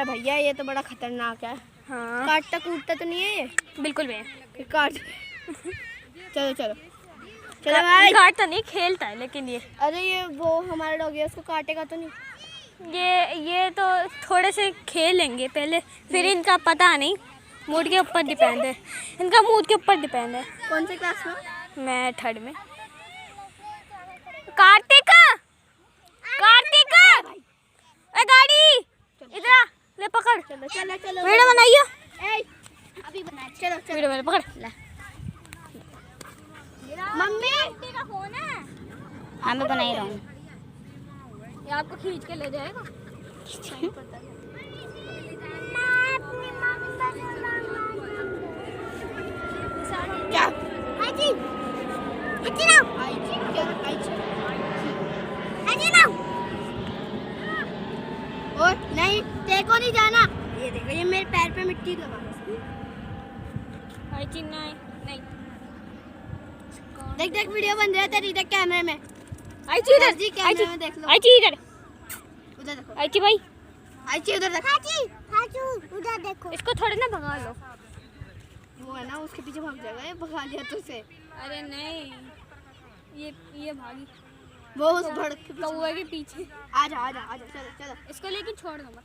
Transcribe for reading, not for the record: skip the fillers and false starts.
अरे भैया ये तो बड़ा खतरनाक है। हाँ काटता कूटता तो नहीं है ये? बिल्कुल भी काट चलो चलो चलो भाई। काटता नहीं, खेलता है लेकिन ये। अरे ये वो हमारा डॉगी है, उसको काटेगा तो नहीं? ये तो थोड़े से खेलेंगे पहले, फिर इनका पता नहीं, मूड के ऊपर डिपेंड है, इनका मूड के ऊपर डिपेंड है। कौन से क्लास में? मैं 3rd में। कार्तिक कार्तिक ए गाड़ी इधर आ, ले पकड़। चलो चलो चलो वीडियो बनाइयो। अभी बना। चलो चलो वीडियो बना, पकड़ ले। मम्मी का फोन है। हाँ मैं बना ही रहा हूँ। ये आपको खींच के ले जाएगा। क्या? आजी आजी ना आजी क्या आजी आजी ना। और नहीं देखो नहीं जाना। ये देखो ये मेरे पैर पे मिट्टी लगा आई चिन्ह नहीं। देख देख वीडियो बन रहा है तेरी, देख कैमरे में। आई ची इधर जी कैमरे में देख लो। आई ची इधर उधर देखो। आई ची भाई, आजी उधर देखो। आजी आजू उधर देखो। इसको थोड़े ना भगा लो। वो है ना उसके पीछे भाग जाएगा, ये भगा लिया तो उसे। अरे नहीं, ये भागी वो उस भड़क के कौवे के पीछे। आजा आजा आजा चलो चलो। इसको लेके छोड़ दूंगा।